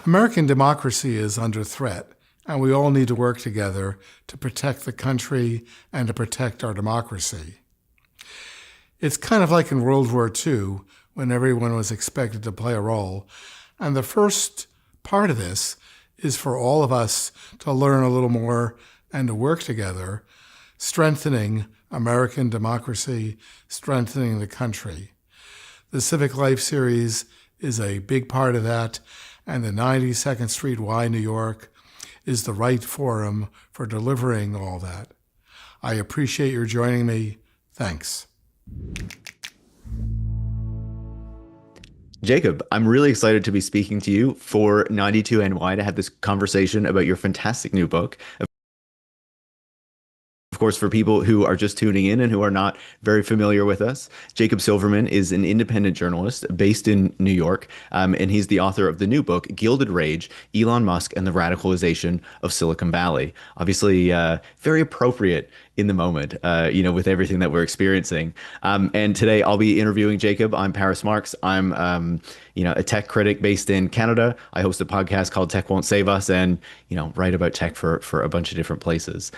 American democracy is under threat, and we all need to work together to protect the country and to protect our democracy. It's kind of like in World War II, when everyone was expected to play a role. And the first part of this is for all of us to learn a little more and to work together, strengthening American democracy, strengthening the country. The Civic Life series is a big part of that, and the 92nd Street Y, New York, is the right forum for delivering all that. I appreciate your joining me. Thanks. Jacob, I'm really excited to be speaking to you for 92NY to have this conversation about your fantastic new book. Of course, for people who are just tuning in and who are not very familiar with us, Jacob Silverman is an independent journalist based in New York, and he's the author of the new book, Gilded Rage, Elon Musk and the Radicalization of Silicon Valley. Obviously, very appropriate in the moment, with everything that we're experiencing. And today I'll be interviewing Jacob. I'm Paris Marx. I'm, a tech critic based in Canada. I host a podcast called Tech Won't Save Us and, write about tech for a bunch of different places.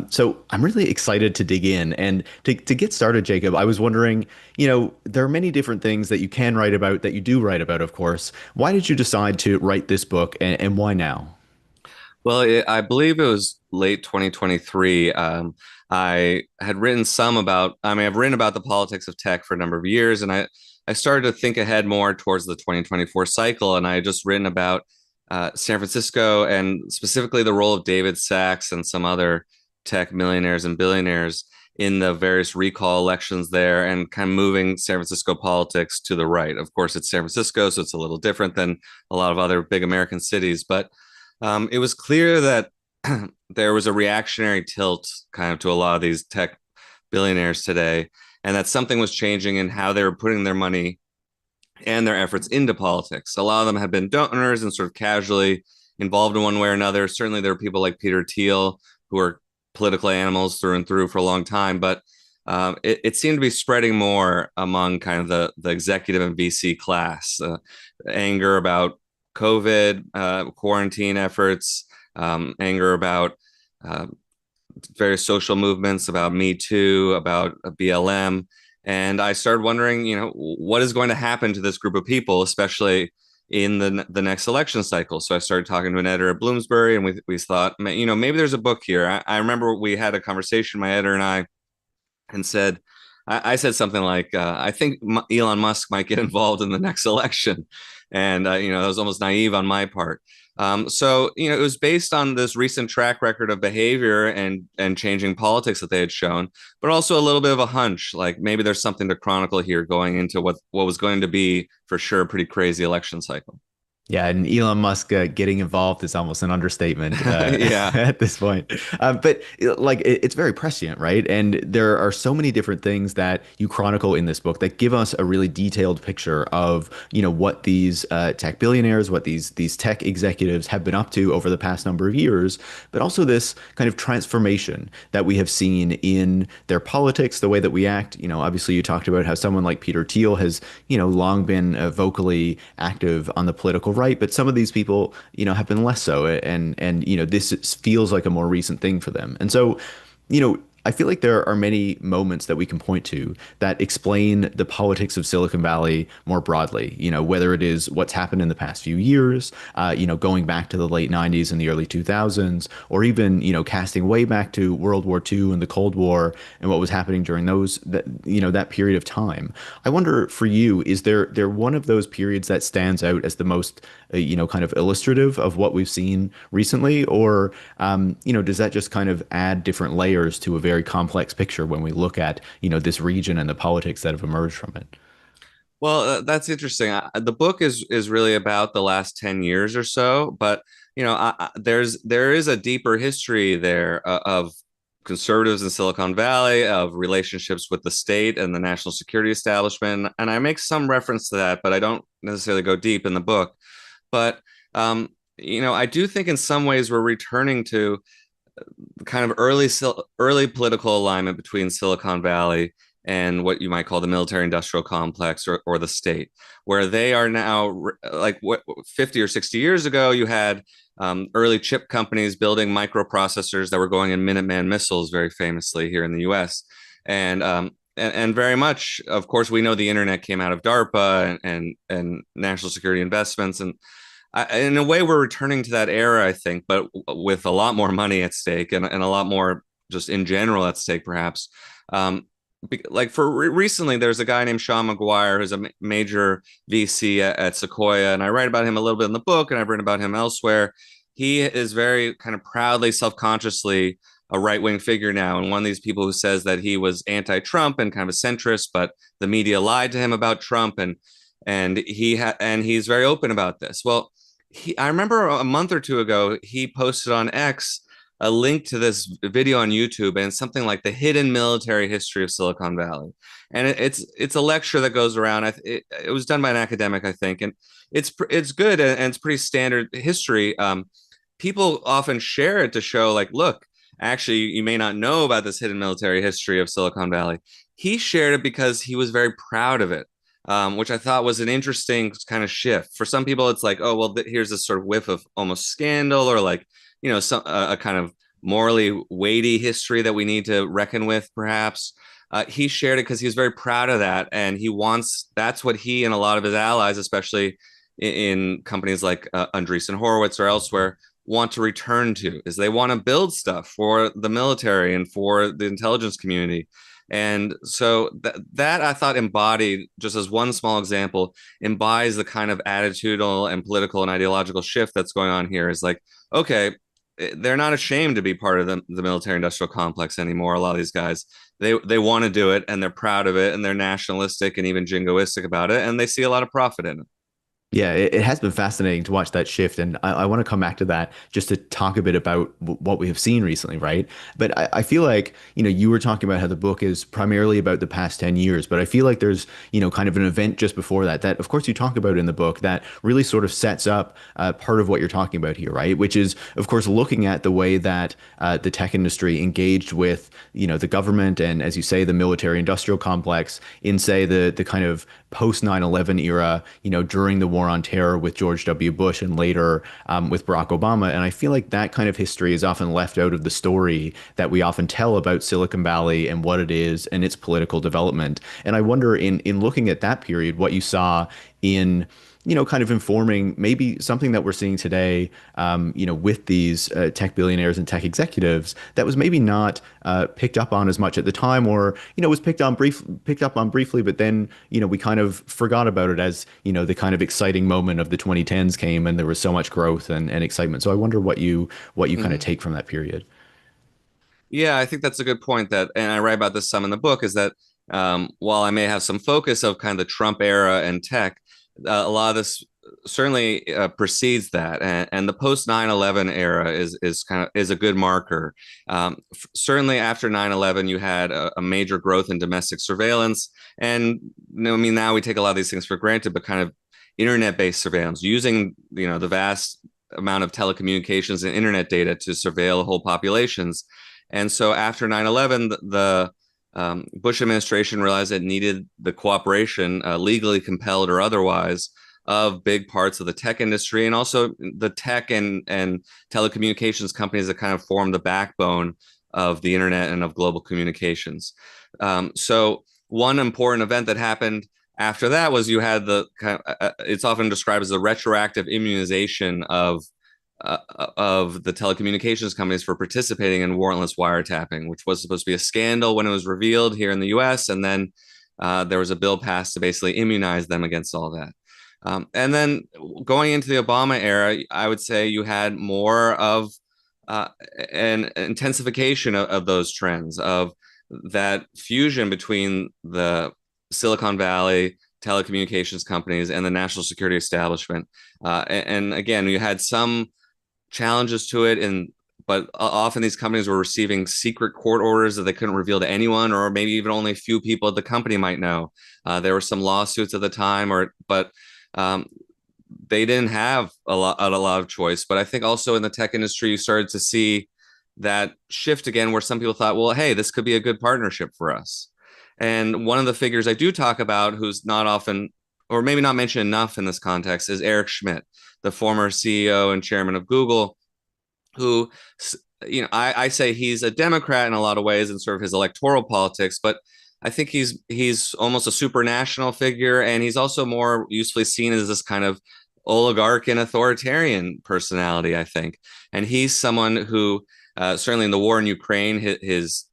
So I'm really excited to dig in. And to get started, Jacob, I was wondering, there are many different things that you can write about, that you do write about, of course. Why did you decide to write this book, and why now? Well, I believe it was late 2023. I had written I've written about the politics of tech for a number of years, and I started to think ahead more towards the 2024 cycle. And I had just written about San Francisco and specifically the role of David Sachs and some other tech millionaires and billionaires in the various recall elections there and kind of moving San Francisco politics to the right. Of course, it's San Francisco, so it's a little different than a lot of other big American cities, but it was clear that there was a reactionary tilt kind of to a lot of these tech billionaires today, and that something was changing in how they were putting their money and their efforts into politics. A lot of them had been donors and sort of casually involved in one way or another. Certainly there were people like Peter Thiel who were political animals through and through for a long time, but it seemed to be spreading more among kind of the executive and VC class. Anger about COVID, quarantine efforts, anger about various social movements, about Me Too, about BLM. And I started wondering, what is going to happen to this group of people, especially in the next election cycle. So I started talking to an editor at Bloomsbury, and we thought, maybe there's a book here. I remember we had a conversation, my editor and I, and I said something like, I think Elon Musk might get involved in the next election. And, that was almost naive on my part. So, it was based on this recent track record of behavior and changing politics that they had shown, but also a little bit of a hunch, like maybe there's something to chronicle here going into what was going to be for sure a pretty crazy election cycle. Yeah, and Elon Musk getting involved is almost an understatement Yeah. at this point. But it's very prescient, right? And there are so many different things that you chronicle in this book that give us a really detailed picture of, what these tech billionaires, what these tech executives have been up to over the past number of years, but also this kind of transformation that we have seen in their politics, the way that we act. Obviously you talked about how someone like Peter Thiel has, long been vocally active on the political right, but some of these people, have been less so, and this feels like a more recent thing for them. And so, I feel like there are many moments that we can point to that explain the politics of Silicon Valley more broadly, whether it is what's happened in the past few years, going back to the late 90s and the early 2000s, or even, casting way back to World War II and the Cold War and what was happening during that period of time. I wonder for you, is there one of those periods that stands out as the most, kind of illustrative of what we've seen recently? Or, does that just kind of add different layers to a very complex picture when we look at, this region and the politics that have emerged from it? Well, that's interesting. The book is really about the last 10 years or so, but there is a deeper history there of conservatives in Silicon Valley, of relationships with the state and the national security establishment, and I make some reference to that, but I don't necessarily go deep in the book. But I do think in some ways we're returning to kind of early political alignment between Silicon Valley and what you might call the military-industrial complex or the state, where they are now like what 50 or 60 years ago, you had early chip companies building microprocessors that were going in Minuteman missiles, very famously here in the U.S. And very much, of course, we know the internet came out of DARPA and national security investments, and in a way, we're returning to that era, I think, but with a lot more money at stake and a lot more just in general at stake, perhaps. Like recently, there's a guy named Sean McGuire who's a major VC at Sequoia, and I write about him a little bit in the book, and I've written about him elsewhere. He is very kind of proudly, self-consciously a right-wing figure now, and one of these people who says that he was anti-Trump and kind of a centrist, but the media lied to him about Trump, and he's very open about this. Well, I remember a month or two ago, he posted on X a link to this video on YouTube, and something like the hidden military history of Silicon Valley. And it's a lecture that goes around. It was done by an academic, I think, and it's good, and it's pretty standard history. People often share it to show, like, look, actually, you may not know about this hidden military history of Silicon Valley. He shared it because he was very proud of it. Which I thought was an interesting kind of shift. For some people, it's like, oh, well, here's this sort of whiff of almost scandal, or like, a kind of morally weighty history that we need to reckon with, perhaps. He shared it because he was very proud of that, and that's what he and a lot of his allies, especially in companies like Andreessen Horowitz or elsewhere, want to return to, is they want to build stuff for the military and for the intelligence community. And so that I thought embodied, just as one small example, embodies the kind of attitudinal and political and ideological shift that's going on here. Is like, okay, they're not ashamed to be part of the military industrial complex anymore. A lot of these guys, they want to do it, and they're proud of it, and they're nationalistic and even jingoistic about it, and they see a lot of profit in it. Yeah, it has been fascinating to watch that shift. And I want to come back to that just to talk a bit about what we have seen recently, right? But I feel like, you were talking about how the book is primarily about the past 10 years, but I feel like there's, kind of an event just before that, of course you talk about in the book that really sort of sets up part of what you're talking about here, right? Which is, of course, looking at the way that the tech industry engaged with, the government and, as you say, the military industrial complex in, say, the kind of post 9/11 era, during the war on terror with George W. Bush and later with Barack Obama. And I feel like that kind of history is often left out of the story that we often tell about Silicon Valley and what it is and its political development. And I wonder, in looking at that period, what you saw in kind of informing maybe something that we're seeing today, with these tech billionaires and tech executives that was maybe not picked up on as much at the time, or, was picked up on briefly, but then, we kind of forgot about it as, the kind of exciting moment of the 2010s came and there was so much growth and excitement. So I wonder what you kind of take from that period. Yeah, I think that's a good point, and I write about this some in the book, is that while I may have some focus of kind of the Trump era and tech, a lot of this certainly precedes that, and the post 9/11 era is a good marker. Certainly after 9/11, you had a major growth in domestic surveillance, and I mean, now we take a lot of these things for granted, but kind of internet-based surveillance, using the vast amount of telecommunications and internet data to surveil whole populations. And so after 9/11, the Bush administration realized it needed the cooperation, legally compelled or otherwise, of big parts of the tech industry, and also the tech and telecommunications companies that kind of form the backbone of the internet and of global communications. So one important event that happened after that was you had it's often described as the retroactive immunization of the telecommunications companies for participating in warrantless wiretapping, which was supposed to be a scandal when it was revealed here in the US. And then there was a bill passed to basically immunize them against all that. And then going into the Obama era, I would say you had more of an intensification of those trends, of that fusion between the Silicon Valley telecommunications companies and the national security establishment. And again, you had some challenges to it, but often these companies were receiving secret court orders that they couldn't reveal to anyone, or maybe even only a few people at the company might know. There were some lawsuits at the time, but they didn't have a lot of choice. But I think also in the tech industry, you started to see that shift again, where some people thought, well, hey, this could be a good partnership for us. And one of the figures I do talk about, who's not often, or maybe not mentioned enough in this context, is Eric Schmidt, the former CEO and chairman of Google, who, I say he's a Democrat in a lot of ways in sort of his electoral politics, but I think he's almost a supranational figure, and he's also more usefully seen as this kind of oligarch and authoritarian personality, I think. And he's someone who, certainly in the war in Ukraine, his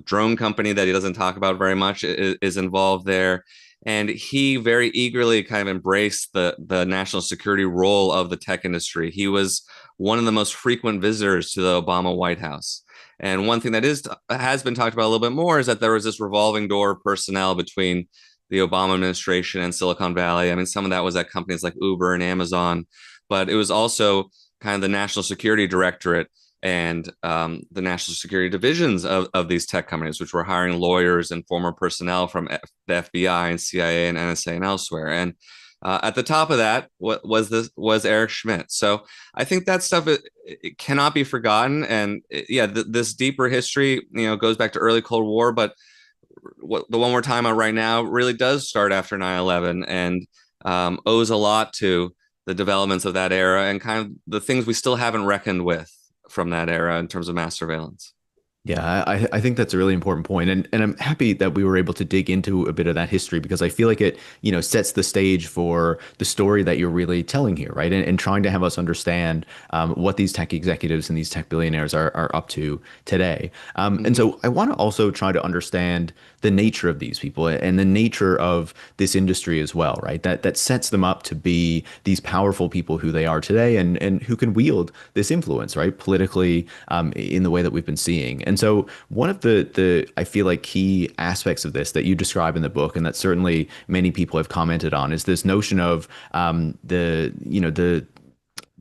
drone company that he doesn't talk about very much is involved there. And he very eagerly kind of embraced the national security role of the tech industry. He was one of the most frequent visitors to the Obama White House. And one thing that has been talked about a little bit more is that there was this revolving door of personnel between the Obama administration and Silicon Valley. I mean, some of that was at companies like Uber and Amazon, but it was also kind of the National Security Directorate and the national security divisions of these tech companies, which were hiring lawyers and former personnel from the FBI and CIA and NSA and elsewhere. And at the top of that was Eric Schmidt. So I think that stuff it cannot be forgotten. And this deeper history, goes back to early Cold War, but the one we're talking about right now really does start after 9/11 and owes a lot to the developments of that era and kind of the things we still haven't reckoned with from that era in terms of mass surveillance. Yeah, I think that's a really important point. And I'm happy that we were able to dig into a bit of that history because I feel like it, sets the stage for the story that you're really telling here, right? And trying to have us understand what these tech executives and these tech billionaires are up to today. And so I want to also try to understand the nature of these people and the nature of this industry as well, right? That sets them up to be these powerful people who they are today and who can wield this influence, right? Politically, in the way that we've been seeing. And so one of the I feel like key aspects of this that you describe in the book, and that certainly many people have commented on, is this notion of the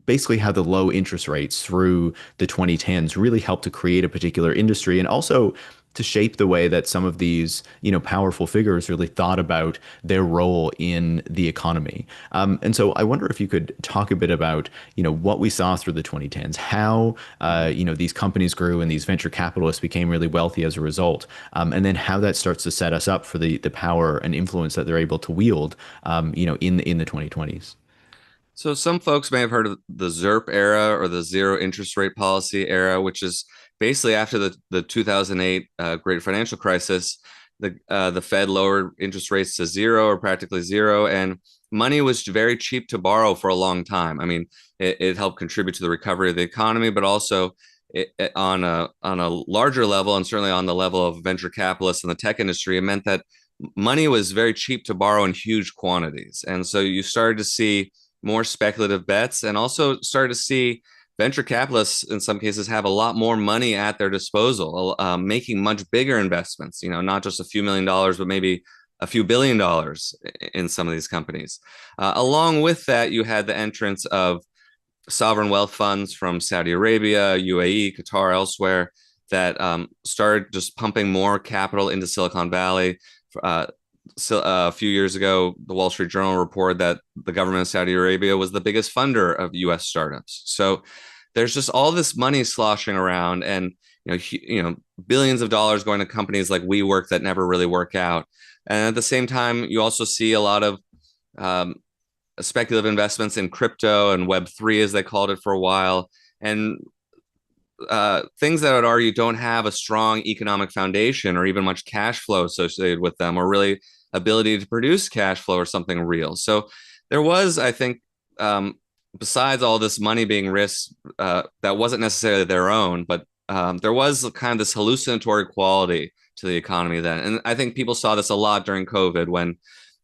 basically how the low interest rates through the 2010s really helped to create a particular industry and also to shape the way that some of these, powerful figures really thought about their role in the economy. And so I wonder if you could talk a bit about, what we saw through the 2010s, how, these companies grew and these venture capitalists became really wealthy as a result, and then how that starts to set us up for the power and influence that they're able to wield, in the 2020s. So some folks may have heard of the ZIRP era or the zero interest rate policy era, which is basically after the 2008 great financial crisis. The Fed lowered interest rates to zero or practically zero, and money was very cheap to borrow for a long time. I mean, it helped contribute to the recovery of the economy, but also on a larger level, and certainly on the level of venture capitalists in the tech industry, it meant that money was very cheap to borrow in huge quantities. And so you started to see more speculative bets and also started to see venture capitalists in some cases have a lot more money at their disposal, making much bigger investments, not just a few $1,000,000, but maybe a few $1 billion in some of these companies. Along with that, you had the entrance of sovereign wealth funds from Saudi Arabia, UAE, Qatar, elsewhere that started just pumping more capital into Silicon Valley. So, a few years ago, the Wall Street Journal reported that the government of Saudi Arabia was the biggest funder of U.S. startups. So there's just all this money sloshing around, and billions of dollars going to companies like WeWork that never really work out. And at the same time, you also see a lot of speculative investments in crypto and Web3, as they called it for a while, and things that I would argue don't have a strong economic foundation or even much cash flow associated with them, or really ability to produce cash flow or something real. So there was, I think, besides all this money being risked, that wasn't necessarily their own, but there was kind of this hallucinatory quality to the economy then. And I think people saw this a lot during COVID when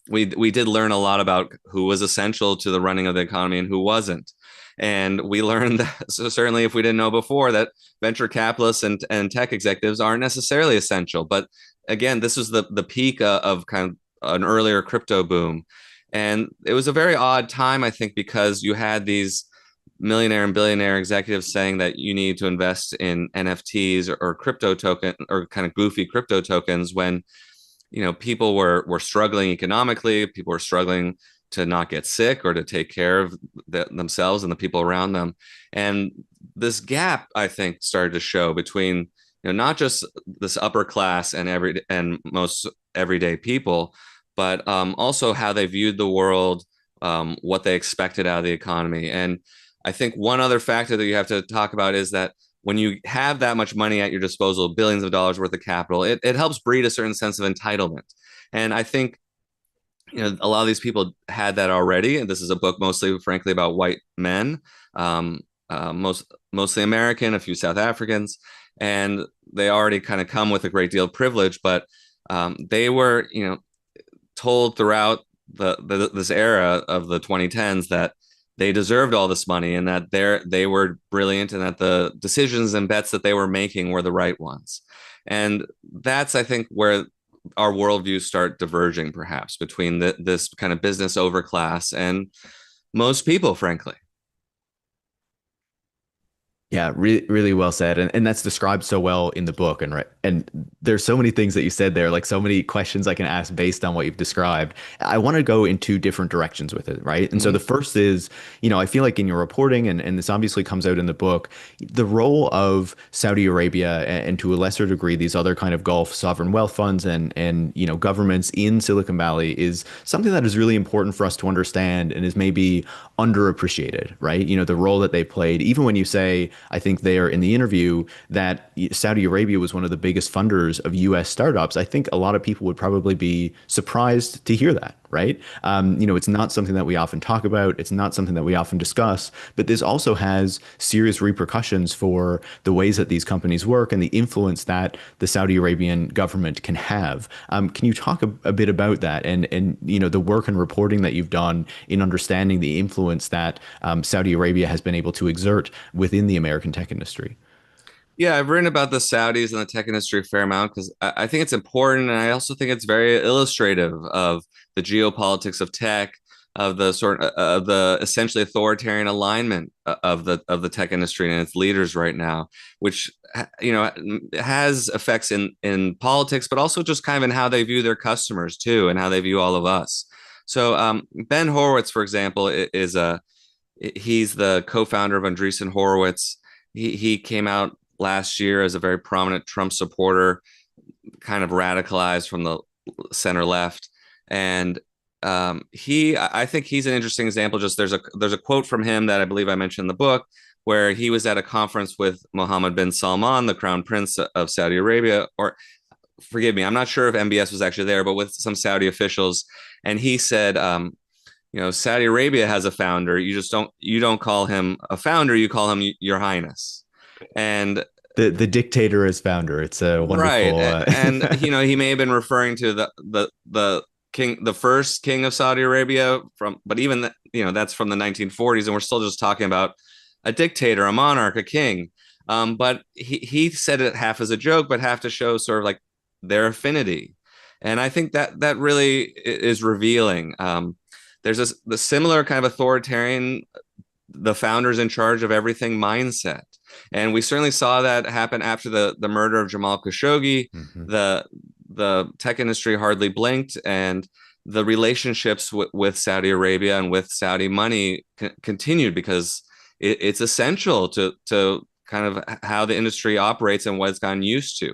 we did learn a lot about who was essential to the running of the economy and who wasn't. And we learned that, so certainly if we didn't know before, that venture capitalists and tech executives aren't necessarily essential. But again, this was the peak of kind of an earlier crypto boom. And it was a very odd time, I think, because you had these millionaire and billionaire executives saying that you need to invest in NFTs or crypto token or kind of goofy crypto tokens when people were struggling economically, people were struggling to not get sick or to take care of themselves and the people around them. And this gap, I think, started to show between not just this upper class and most everyday people, but also how they viewed the world, what they expected out of the economy. And I think one other factor that you have to talk about is that when you have that much money at your disposal, billions of dollars worth of capital, it helps breed a certain sense of entitlement. And I think a lot of these people had that already. And this is a book mostly, frankly, about white men, mostly American, a few South Africans, and they already kind of come with a great deal of privilege. But they were, told throughout this era of the 2010s that they deserved all this money and that they were brilliant and that the decisions and bets that they were making were the right ones. And that's, I think, where our worldviews start diverging, perhaps, between this kind of business overclass and most people, frankly. Yeah, really, really well said, and that's described so well in the book. And there's so many things that you said there, like so many questions I can ask based on what you've described. I want to go in two different directions with it, right? And so the first is, I feel like in your reporting, and this obviously comes out in the book, the role of Saudi Arabia and to a lesser degree these other kind of Gulf sovereign wealth funds and governments in Silicon Valley is something that is really important for us to understand and is maybe underappreciated, right? The role that they played, even when you say, I think there in the interview that Saudi Arabia was one of the biggest funders of US startups. I think a lot of people would probably be surprised to hear that, right? It's not something that we often talk about. It's not something that we often discuss, but this also has serious repercussions for the ways that these companies work and the influence that the Saudi Arabian government can have. Can you talk a bit about that and the work and reporting that you've done in understanding the influence that Saudi Arabia has been able to exert within the American tech industry? Yeah, I've written about the Saudis and the tech industry a fair amount because I think it's important, and I also think it's very illustrative of the geopolitics of tech, of the essentially authoritarian alignment of the tech industry and its leaders right now, which has effects in politics, but also just kind of in how they view their customers too, and how they view all of us. So Ben Horowitz, for example, he's the co-founder of Andreessen Horowitz. He came out last year as a very prominent Trump supporter, kind of radicalized from the center left. And I think he's an interesting example. Just there's a quote from him that I believe I mentioned in the book, where he was at a conference with Mohammed bin Salman, the crown prince of Saudi Arabia, or forgive me, I'm not sure if MBS was actually there, but with some Saudi officials. And he said, Saudi Arabia has a founder. You don't call him a founder. You call him Your Highness. And the dictator as founder. It's a wonderful. Right. And he may have been referring to the king, the first king of Saudi Arabia but even that's from the 1940s, and we're still just talking about a dictator, a monarch, a king. But he said it half as a joke, but half to show sort of like their affinity. And I think that really is revealing. There's the similar kind of authoritarian, the founders in charge of everything mindset. And we certainly saw that happen after the murder of Jamal Khashoggi. Mm-hmm. The tech industry hardly blinked, and the relationships with Saudi Arabia and with Saudi money continued because it's essential to kind of how the industry operates and what it's gotten used to.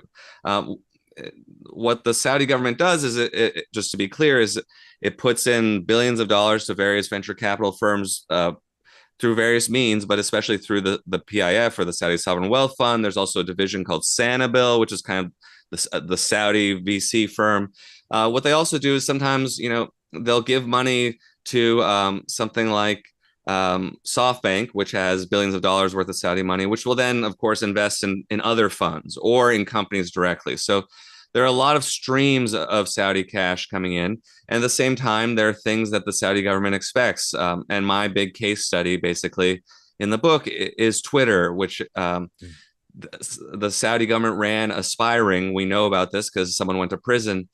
What the Saudi government does is it just to be clear, is it puts in billions of dollars to various venture capital firms through various means, but especially through the PIF, or the Saudi Sovereign Wealth Fund. There's also a division called Sanabil, which is kind of the Saudi VC firm. What they also do is sometimes, they'll give money to something like SoftBank, which has billions of dollars worth of Saudi money, which will then, of course, invest in other funds or in companies directly. So there are a lot of streams of Saudi cash coming in. And at the same time, there are things that the Saudi government expects. And my big case study, basically, in the book is Twitter, which the Saudi government ran a spy ring. We know about this because someone went to prison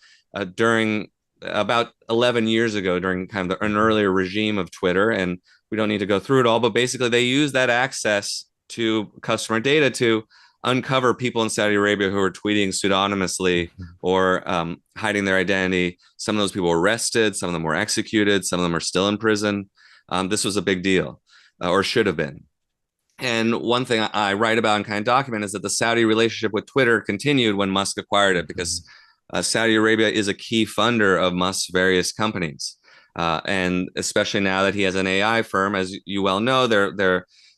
during about 11 years ago, during kind of an earlier regime of Twitter. And we don't need to go through it all, but basically they use that access to customer data to uncover people in Saudi Arabia who are tweeting pseudonymously or hiding their identity. Some of those people were arrested. Some of them were executed. Some of them are still in prison. This was a big deal, or should have been. And one thing I write about and kind of document is that the Saudi relationship with Twitter continued when Musk acquired it, because Saudi Arabia is a key funder of Musk's various companies. And especially now that he has an AI firm, as you well know,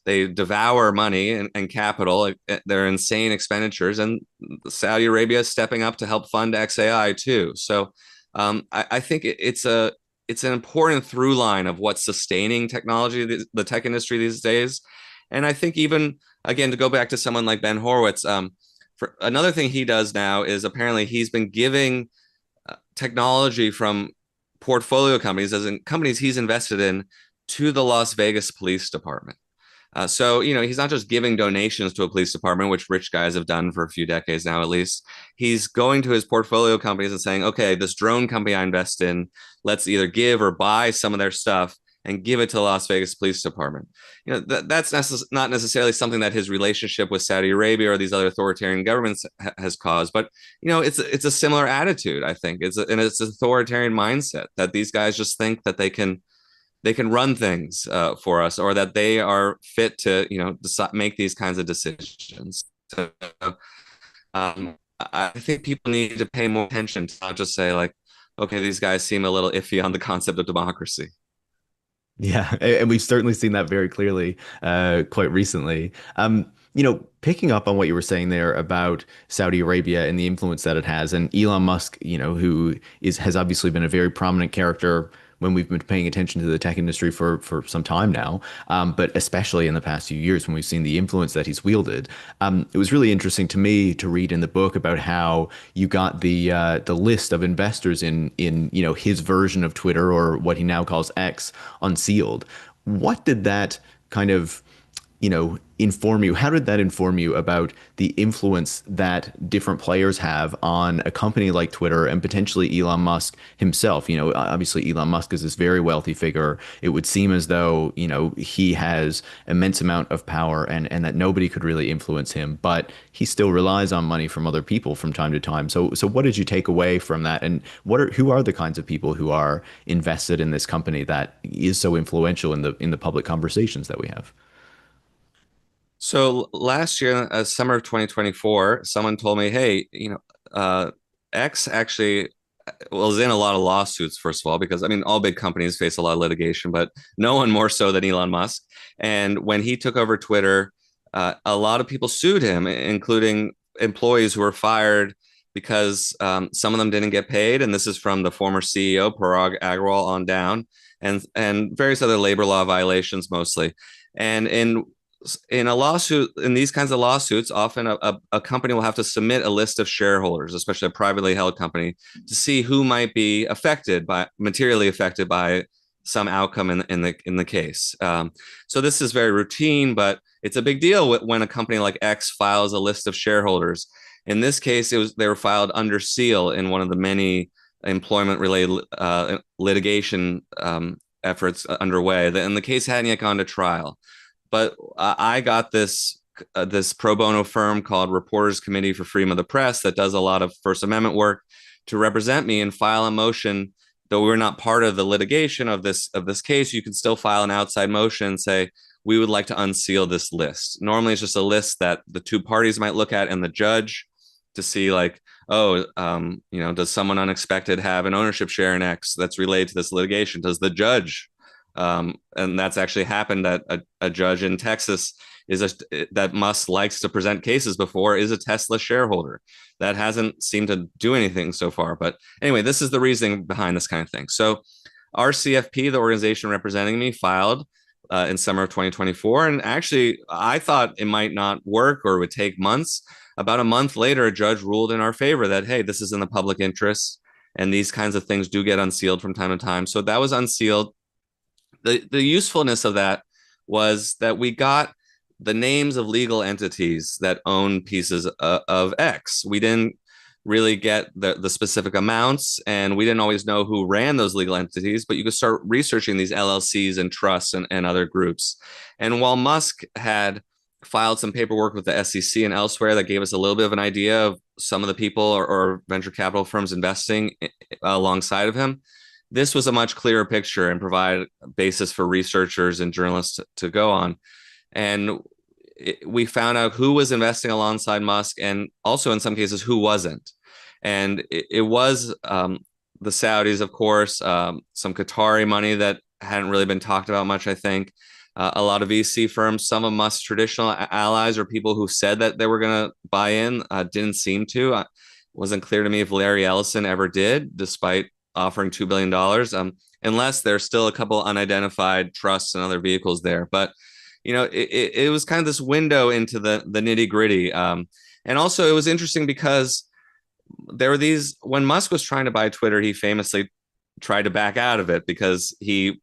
they devour money and capital. They're insane expenditures, and Saudi Arabia is stepping up to help fund XAI too. So I think it's an important through line of what's sustaining technology, the tech industry these days. And I think even, again, to go back to someone like Ben Horowitz, for another thing he does now is apparently he's been giving technology from portfolio companies, as in companies he's invested in, to the Las Vegas Police Department. So, he's not just giving donations to a police department, which rich guys have done for a few decades now, at least. He's going to his portfolio companies and saying, okay, this drone company I invest in, let's either give or buy some of their stuff and give it to the Las Vegas Police Department. That's not necessarily something that his relationship with Saudi Arabia or these other authoritarian governments has caused, but it's a similar attitude. I think it's an authoritarian mindset that these guys just think that they can run things for us, or that they are fit to make these kinds of decisions. So, I think people need to pay more attention to not just say like, okay, these guys seem a little iffy on the concept of democracy. Yeah, and we've certainly seen that very clearly quite recently. Picking up on what you were saying there about Saudi Arabia and the influence that it has, and Elon Musk, who has obviously been a very prominent character when we've been paying attention to the tech industry for some time now, but especially in the past few years when we've seen the influence that he's wielded. It was really interesting to me to read in the book about how you got the list of investors in his version of Twitter, or what he now calls X, unsealed. What did that kind of inform you? How did that inform you about the influence that different players have on a company like Twitter and potentially Elon Musk himself? Obviously Elon Musk is this very wealthy figure. It would seem as though, he has immense amount of power and that nobody could really influence him, but he still relies on money from other people from time to time. So what did you take away from that? And who are the kinds of people who are invested in this company that is so influential in the public conversations that we have? So last year, summer of 2024, someone told me, hey, X actually was in a lot of lawsuits, first of all, because all big companies face a lot of litigation, but no one more so than Elon Musk. And when he took over Twitter, a lot of people sued him, including employees who were fired because some of them didn't get paid. And this is from the former CEO, Parag Agrawal, on down, and various other labor law violations mostly. And in a lawsuit, in these kinds of lawsuits, often a company will have to submit a list of shareholders, especially a privately held company, to see who might be materially affected by some outcome in the case. So this is very routine, but it's a big deal when a company like X files a list of shareholders. In this case, they were filed under seal in one of the many employment-related litigation efforts underway, and the case hadn't yet gone to trial. But I got this pro bono firm called Reporters Committee for Freedom of the Press that does a lot of First Amendment work to represent me and file a motion. Though we're not part of the litigation of this case, you can still file an outside motion and say, we would like to unseal this list. Normally, it's just a list that the two parties might look at and the judge to see like, does someone unexpected have an ownership share in X that's related to this litigation? Does the judge and that's actually happened, that a judge in Texas that Musk likes to present cases before is a Tesla shareholder. That hasn't seemed to do anything so far. But anyway, this is the reasoning behind this kind of thing. So our CFP, the organization representing me, filed in summer of 2024. And actually, I thought it might not work or it would take months. About a month later, a judge ruled in our favor that, hey, this is in the public interest. And these kinds of things do get unsealed from time to time. So that was unsealed. The usefulness of that was that we got the names of legal entities that own pieces of X. We didn't really get the specific amounts, and we didn't always know who ran those legal entities, but you could start researching these LLCs and trusts and other groups. And while Musk had filed some paperwork with the SEC and elsewhere that gave us a little bit of an idea of some of the people or venture capital firms investing alongside of him, this was a much clearer picture and provide a basis for researchers and journalists to go on. And we found out who was investing alongside Musk, and also in some cases who wasn't. And it was the Saudis, of course, some Qatari money that hadn't really been talked about much, I think. A lot of VC firms, some of Musk's traditional allies or people who said that they were going to buy in didn't seem to. It wasn't clear to me if Larry Ellison ever did, despite offering $2 billion, unless there's still a couple unidentified trusts and other vehicles there. But it was kind of this window into the nitty gritty. And also it was interesting because there were these, when Musk was trying to buy Twitter, he famously tried to back out of it because he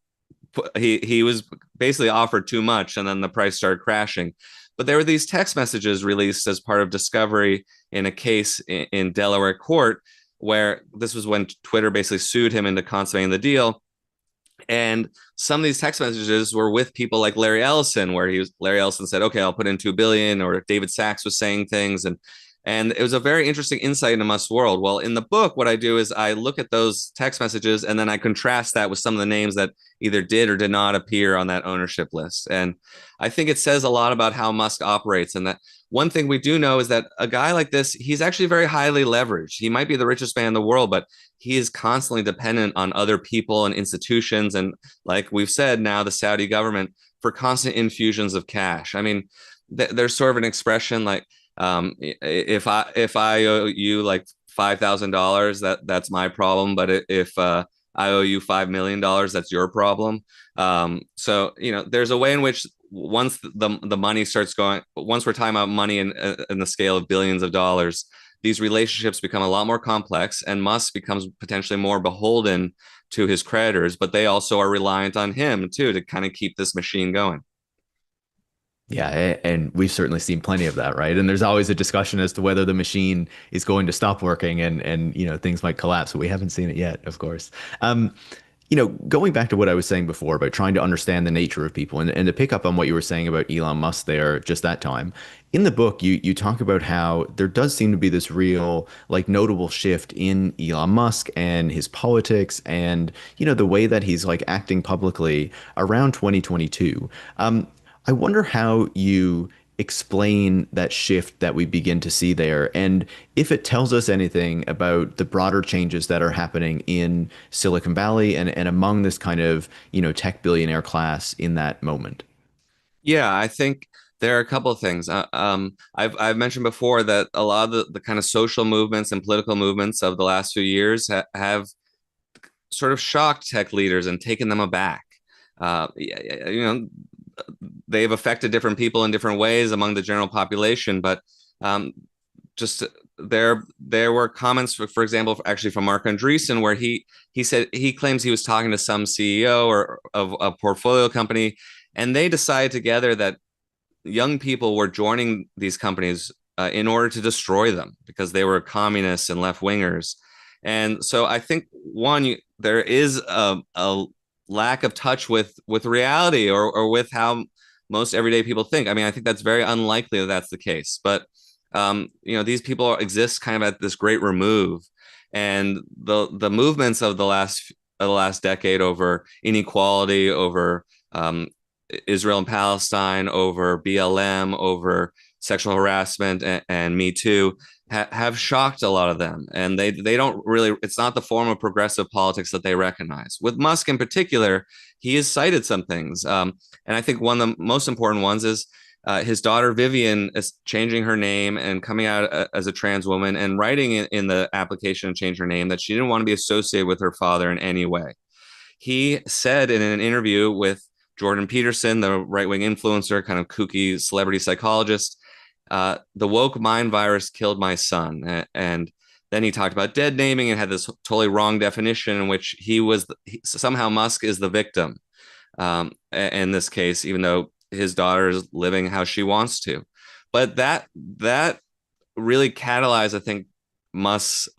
was basically offered too much and then the price started crashing. But there were these text messages released as part of discovery in a case in Delaware court, where this was when Twitter basically sued him into consummating the deal. And some of these text messages were with people like Larry Ellison, where Larry Ellison said, okay, I'll put in 2 billion, or David Sachs was saying things. And it was a very interesting insight into Musk's world. Well, in the book, what I do is I look at those text messages and then I contrast that with some of the names that either did or did not appear on that ownership list. And I think it says a lot about how Musk operates. And that one thing we do know is that a guy like this, he's actually very highly leveraged. He might be the richest man in the world, but he is constantly dependent on other people and institutions. And like we've said, now the Saudi government, for constant infusions of cash. I mean, there's sort of an expression like, if I owe you like $5,000, that's my problem. But if I owe you $5 million, that's your problem. So there's a way in which once the money starts going, once we're talking about money in the scale of billions of dollars, these relationships become a lot more complex, and Musk becomes potentially more beholden to his creditors, but they also are reliant on him too to kind of keep this machine going. Yeah, and we've certainly seen plenty of that, right? And there's always a discussion as to whether the machine is going to stop working and things might collapse, but we haven't seen it yet, of course. Going back to what I was saying before about trying to understand the nature of people and to pick up on what you were saying about Elon Musk there just that time. In the book, you talk about how there does seem to be this real, like, notable shift in Elon Musk and his politics and, the way that he's like acting publicly around 2022. I wonder how you explain that shift that we begin to see there, and if it tells us anything about the broader changes that are happening in Silicon Valley and among this kind of, tech billionaire class in that moment. Yeah, I think there are a couple of things. I've mentioned before that a lot of the kind of social movements and political movements of the last few years have sort of shocked tech leaders and taken them aback. They've affected different people in different ways among the general population, but just there were comments, for example, actually from Mark Andreessen, where he said he claims he was talking to some CEO or of a portfolio company, and they decided together that young people were joining these companies in order to destroy them because they were communists and left wingers. And so I think there is a lack of touch with reality or with how most everyday people think. I mean, I think that's very unlikely that that's the case. But these people exist kind of at this great remove, and the movements of the last decade over inequality, over Israel and Palestine, over BLM, over sexual harassment and Me Too have shocked a lot of them. And they don't really, it's not the form of progressive politics that they recognize. With Musk in particular, he has cited some things. And I think one of the most important ones is his daughter Vivian is changing her name and coming out as a trans woman and writing in the application to change her name that she didn't want to be associated with her father in any way. He said in an interview with Jordan Peterson, the right-wing influencer, kind of kooky celebrity psychologist, the woke mind virus killed my son. And then he talked about dead naming and had this totally wrong definition in which somehow Musk is the victim in this case, even though his daughter is living how she wants to. But that really catalyzed, I think, Musk's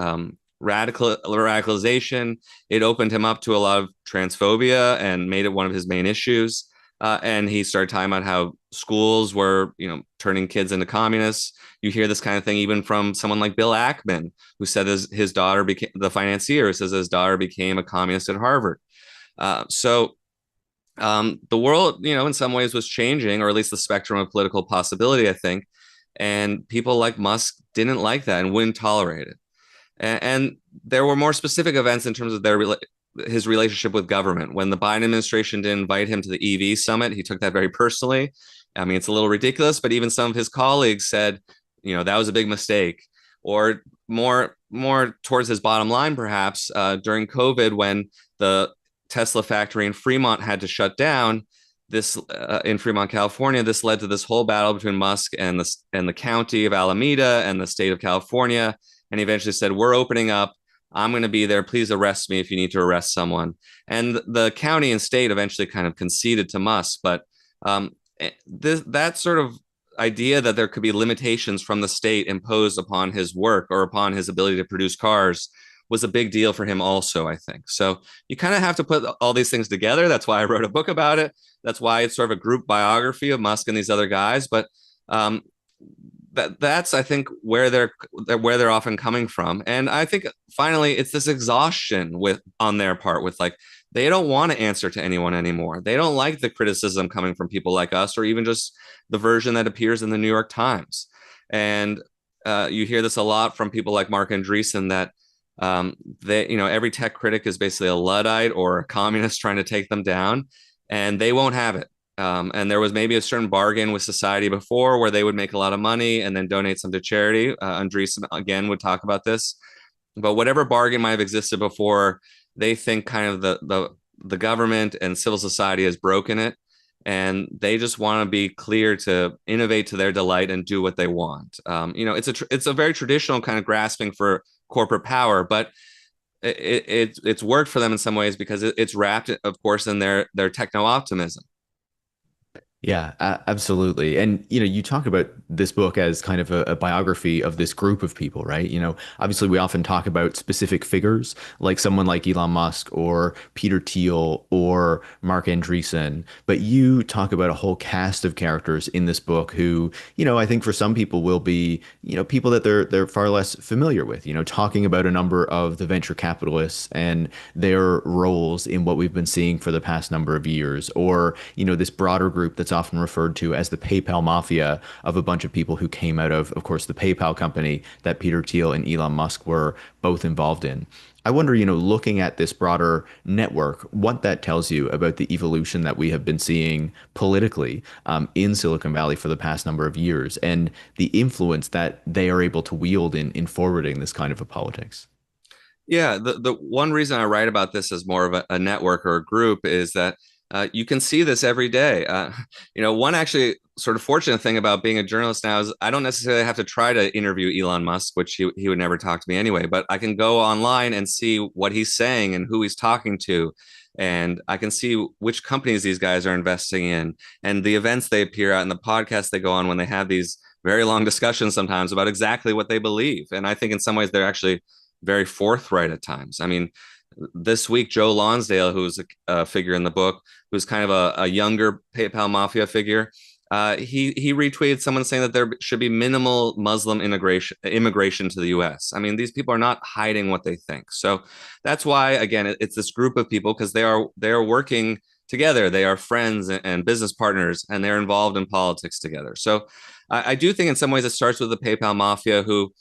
radicalization. It opened him up to a lot of transphobia and made it one of his main issues. And he started talking about how schools were, turning kids into communists. You hear this kind of thing even from someone like Bill Ackman, who said his daughter became, the financier says his daughter became a communist at Harvard. So the world, in some ways was changing, or at least the spectrum of political possibility, I think. And people like Musk didn't like that and wouldn't tolerate it. And there were more specific events in terms of his relationship with government. When the Biden administration didn't invite him to the EV summit, he took that very personally. I mean, it's a little ridiculous, but even some of his colleagues said, that was a big mistake. Or more towards his bottom line, perhaps, during COVID, when the Tesla factory in Fremont had to shut down, this in Fremont, California, this led to this whole battle between Musk and the county of Alameda and the state of California. And he eventually said, "We're opening up. I'm going to be there. Please arrest me if you need to arrest someone." And the county and state eventually kind of conceded to Musk. But that sort of idea that there could be limitations from the state imposed upon his work or upon his ability to produce cars was a big deal for him also, I think. So you kind of have to put all these things together. That's why I wrote a book about it. That's why it's sort of a group biography of Musk and these other guys. But that's I think where they're often coming from. And I think finally it's this exhaustion on their part with like, they don't want to answer to anyone anymore. They don't like the criticism coming from people like us, or even just the version that appears in the New York Times. And you hear this a lot from people like Mark Andreessen, that every tech critic is basically a Luddite or a communist trying to take them down, and they won't have it. And there was maybe a certain bargain with society before where they would make a lot of money and then donate some to charity. Andreessen, again, would talk about this. But whatever bargain might have existed before, they think kind of the government and civil society has broken it. And they just want to be clear to innovate to their delight and do what they want. It's a very traditional kind of grasping for corporate power, but it's worked for them in some ways because it's wrapped, of course, in their techno-optimism. Yeah, absolutely. And, you talk about this book as kind of a biography of this group of people, right? Obviously we often talk about specific figures, like someone like Elon Musk or Peter Thiel or Mark Andreessen, but you talk about a whole cast of characters in this book who, I think for some people will be, people that they're far less familiar with, talking about a number of the venture capitalists and their roles in what we've been seeing for the past number of years, or, this broader group that's often referred to as the PayPal mafia, of a bunch of people who came out of course, the PayPal company that Peter Thiel and Elon Musk were both involved in. I wonder, looking at this broader network, what that tells you about the evolution that we have been seeing politically in Silicon Valley for the past number of years, and the influence that they are able to wield in forwarding this kind of a politics. Yeah, the one reason I write about this as more of a network or a group is that you can see this every day. One actually sort of fortunate thing about being a journalist now is I don't necessarily have to try to interview Elon Musk, which he would never talk to me anyway, but I can go online and see what he's saying and who he's talking to. And I can see which companies these guys are investing in and the events they appear at and the podcasts they go on when they have these very long discussions sometimes about exactly what they believe. And I think in some ways they're actually very forthright at times. I mean, this week, Joe Lonsdale, who's a figure in the book, who's kind of a younger PayPal mafia figure, he retweeted someone saying that there should be minimal Muslim immigration to the U.S. I mean, these people are not hiding what they think. So that's why, again, it's this group of people because they are working together. They are friends and business partners, and they're involved in politics together. So I do think in some ways it starts with the PayPal mafia, who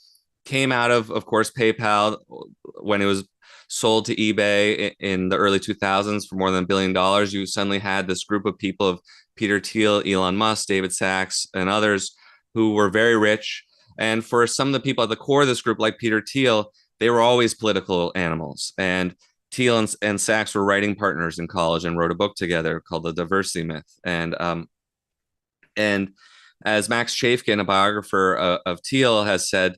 came out of course, PayPal when it was sold to eBay in the early 2000s for more than $1 billion. You suddenly had this group of people of Peter Thiel, Elon Musk, David Sachs, and others who were very rich. And for some of the people at the core of this group, like Peter Thiel, they were always political animals. And Thiel and Sachs were writing partners in college and wrote a book together called The Diversity Myth. And as Max Chafkin, a biographer of Thiel, has said,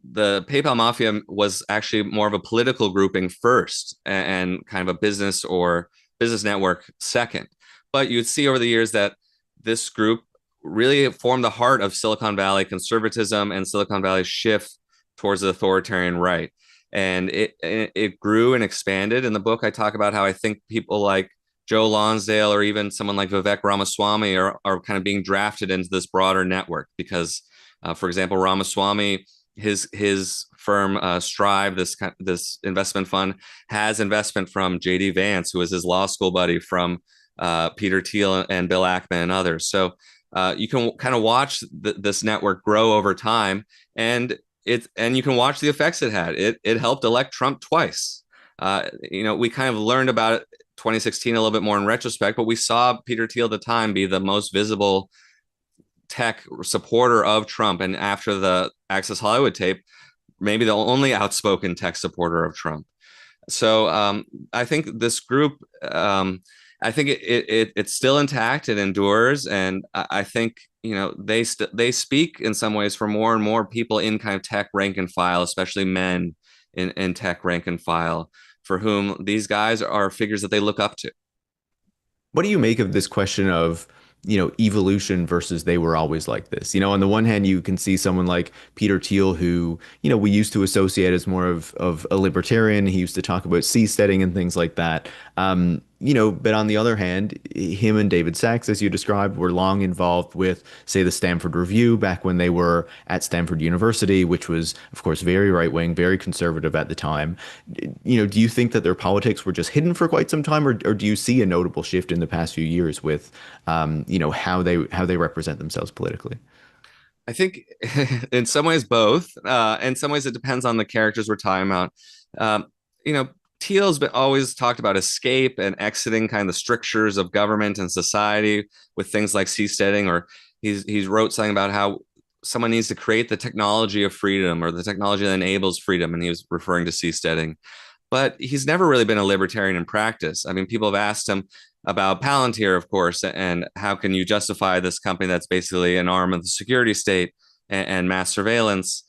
the PayPal mafia was actually more of a political grouping first and kind of a business or business network second. But you'd see over the years that this group really formed the heart of Silicon Valley conservatism and Silicon Valley's shift towards the authoritarian right. And it grew and expanded. In the book, I talk about how I think people like Joe Lonsdale or even someone like Vivek Ramaswamy are kind of being drafted into this broader network because, for example, Ramaswamy, his firm Strive, this investment fund, has investment from J.D. Vance, who was his law school buddy from Peter Thiel and Bill Ackman and others. So you can kind of watch this network grow over time, and you can watch the effects it had. It helped elect Trump twice. We kind of learned about it 2016 a little bit more in retrospect, but we saw Peter Thiel at the time be the most visible tech supporter of Trump, and after the Access Hollywood tape, maybe the only outspoken tech supporter of Trump. So I think this group, I think it's still intact. It endures, and I think they speak in some ways for more and more people in kind of tech rank and file, especially men in tech rank and file, for whom these guys are figures that they look up to. What do you make of this question of, evolution versus they were always like this? On the one hand, you can see someone like Peter Thiel, who, we used to associate as more of a libertarian. He used to talk about seasteading and things like that. But on the other hand, him and David Sachs, as you described, were long involved with, say, the Stanford Review back when they were at Stanford University, which was, of course, very right wing, very conservative at the time. Do you think that their politics were just hidden for quite some time, or do you see a notable shift in the past few years with, how they represent themselves politically? I think in some ways both. In some ways it depends on the characters we're talking about. You know, Thiel's been always talked about escape and exiting kind of the strictures of government and society with things like seasteading, or he's wrote something about how someone needs to create the technology of freedom or the technology that enables freedom, and he was referring to seasteading. But he's never really been a libertarian in practice. I mean, people have asked him about Palantir, of course, and how can you justify this company that's basically an arm of the security state and mass surveillance?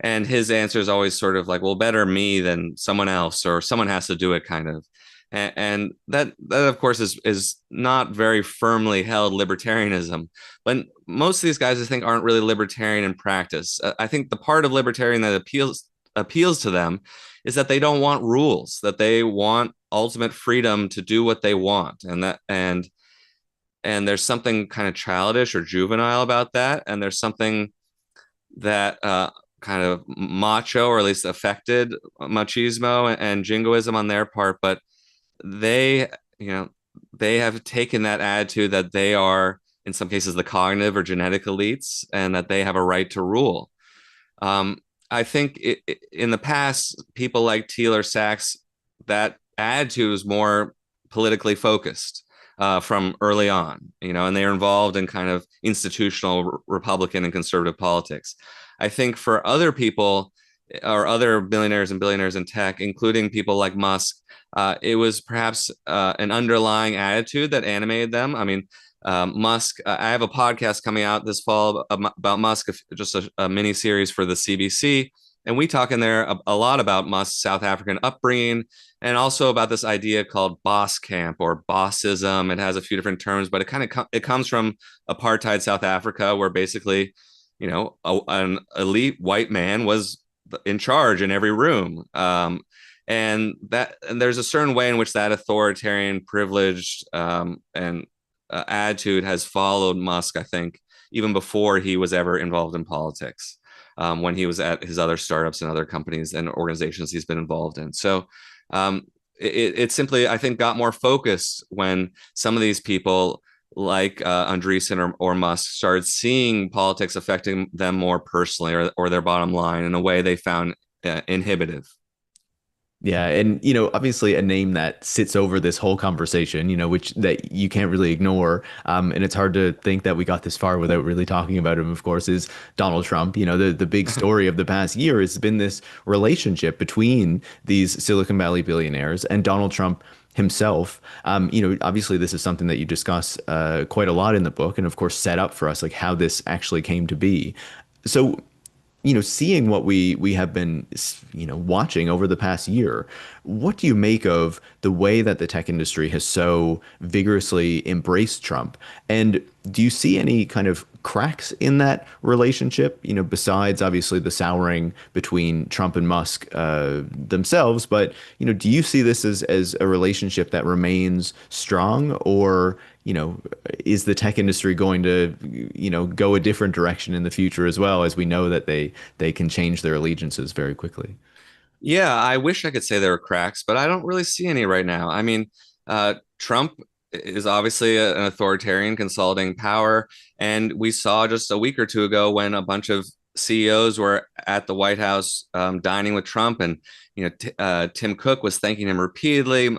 And his answer is always sort of like, well, better me than someone else, or someone has to do it, kind of. And that of course is not very firmly held libertarianism. But most of these guys, I think, aren't really libertarian in practice. I think the part of libertarian that appeals to them is that they don't want rules, that they want ultimate freedom to do what they want, and there's something kind of childish or juvenile about that, and there's something that kind of macho, or at least affected machismo and jingoism on their part. But they, they have taken that attitude that they are, in some cases, the cognitive or genetic elites, and that they have a right to rule. I think in the past, people like Thiel or Sachs, that attitude was more politically focused from early on, and they are involved in kind of institutional Republican and conservative politics. I think for other people, or other millionaires and billionaires in tech, including people like Musk, it was perhaps an underlying attitude that animated them. I mean, Musk, I have a podcast coming out this fall about Musk, just a mini series for the CBC. And we talk in there a lot about Musk's South African upbringing, and also about this idea called boss camp or bossism. It has a few different terms, but it comes from apartheid South Africa, where basically, an elite white man was in charge in every room. And there's a certain way in which that authoritarian, privileged, and attitude has followed Musk, I think, even before he was ever involved in politics, when he was at his other startups and other companies and organizations he's been involved in. So it simply, I think, got more focused when some of these people like Andreessen or Musk started seeing politics affecting them more personally, or their bottom line, in a way they found inhibitive. Yeah, and obviously a name that sits over this whole conversation, which that you can't really ignore, and it's hard to think that we got this far without really talking about him, of course, is Donald Trump. The big story of the past year has been this relationship between these Silicon Valley billionaires and Donald Trump himself. Obviously this is something that you discuss quite a lot in the book, and of course set up for us like how this actually came to be. So seeing what we have been, watching over the past year, what do you make of the way that the tech industry has so vigorously embraced Trump? And do you see any kind of cracks in that relationship, besides obviously the souring between Trump and Musk themselves? But, do you see this as a relationship that remains strong, or is the tech industry going to, go a different direction in the future as well, as we know that they can change their allegiances very quickly? Yeah, I wish I could say there were cracks, but I don't really see any right now. I mean, Trump is obviously an authoritarian consolidating power. And we saw just a week or two ago when a bunch of CEOs were at the White House dining with Trump, and Tim Cook was thanking him repeatedly.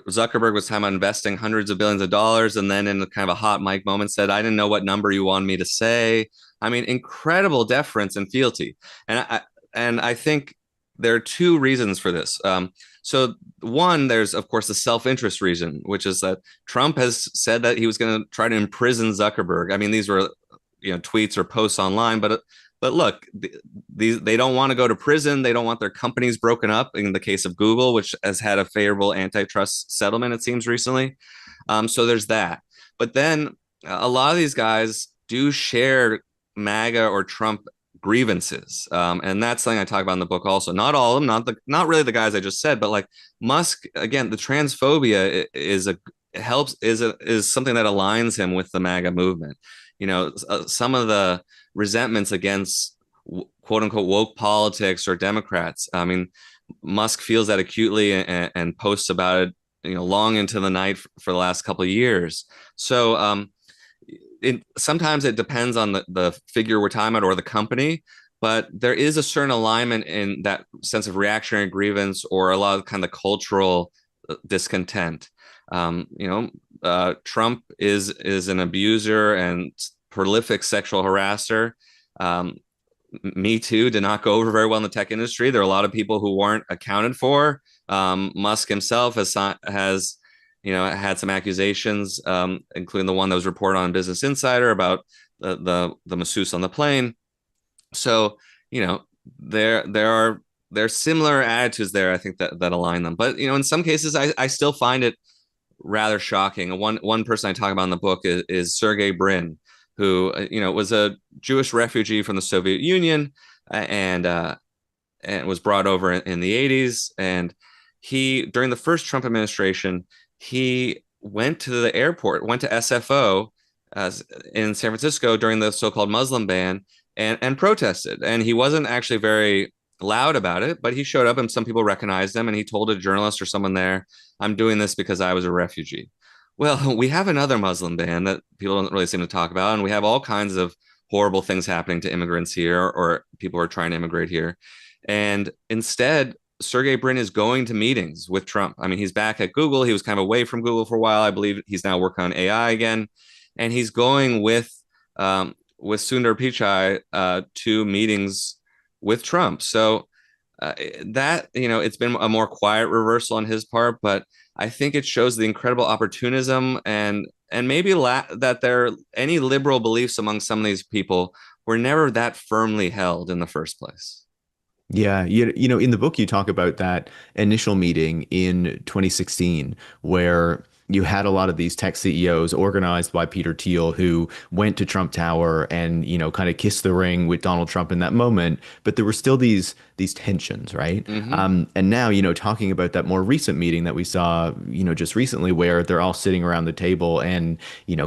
Zuckerberg was talking about investing hundreds of billions of dollars, and then in kind of a hot mic moment said, "I didn't know what number you wanted me to say." I mean, incredible deference and fealty, and I think there are two reasons for this. So one, there's of course the self-interest reason, which is that Trump has said that he was going to try to imprison Zuckerberg. I mean, these were tweets or posts online, but look, these they don't want to go to prison. They don't want their companies broken up. In the case of Google, which has had a favorable antitrust settlement, it seems recently. So there's that. But then a lot of these guys do share MAGA or Trump grievances, and that's something I talk about in the book. Also, not all of them, not really the guys I just said, but like Musk again. The transphobia is something that aligns him with the MAGA movement. Some of the resentments against quote unquote woke politics or Democrats. I mean, Musk feels that acutely and posts about it, long into the night for the last couple of years. So sometimes it depends on the figure we're talking about or the company, but there is a certain alignment in that sense of reactionary grievance or a lot of kind of cultural discontent. Trump is an abuser and prolific sexual harasser. Me Too did not go over very well in the tech industry. There are a lot of people who weren't accounted for. Musk himself has had some accusations, including the one that was reported on Business Insider about the masseuse on the plane. So there are similar attitudes there. I think that align them, but in some cases I still find it rather shocking. One person I talk about in the book is Sergey Brin, who was a Jewish refugee from the Soviet Union and was brought over in the 80s. And he, during the first Trump administration, he went to the airport, went to SFO in San Francisco during the so-called Muslim ban and protested. And he wasn't actually very loud about it, but he showed up and some people recognized him, and he told a journalist or someone there, "I'm doing this because I was a refugee." Well, we have another Muslim ban that people don't really seem to talk about, and we have all kinds of horrible things happening to immigrants here or people who are trying to immigrate here. And instead, Sergey Brin is going to meetings with Trump. I mean, he's back at Google. He was kind of away from Google for a while. I believe he's now working on AI again, and he's going with Sundar Pichai to meetings with Trump. So that it's been a more quiet reversal on his part, but I think it shows the incredible opportunism and maybe that there any liberal beliefs among some of these people were never that firmly held in the first place. Yeah, in the book you talk about that initial meeting in 2016 where you had a lot of these tech CEOs organized by Peter Thiel who went to Trump Tower and, kind of kissed the ring with Donald Trump in that moment. But there were still these tensions, right? Mm-hmm. And now, talking about that more recent meeting that we saw, just recently where they're all sitting around the table and,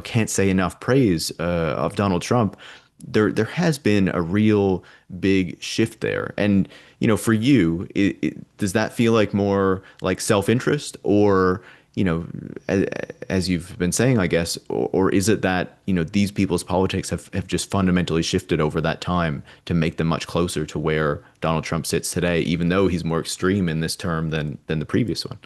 can't say enough praise of Donald Trump. There has been a real big shift there. And, for you, does that feel like more like self-interest or, as you've been saying, I guess, or is it that, these people's politics have just fundamentally shifted over that time to make them much closer to where Donald Trump sits today, even though he's more extreme in this term than the previous one?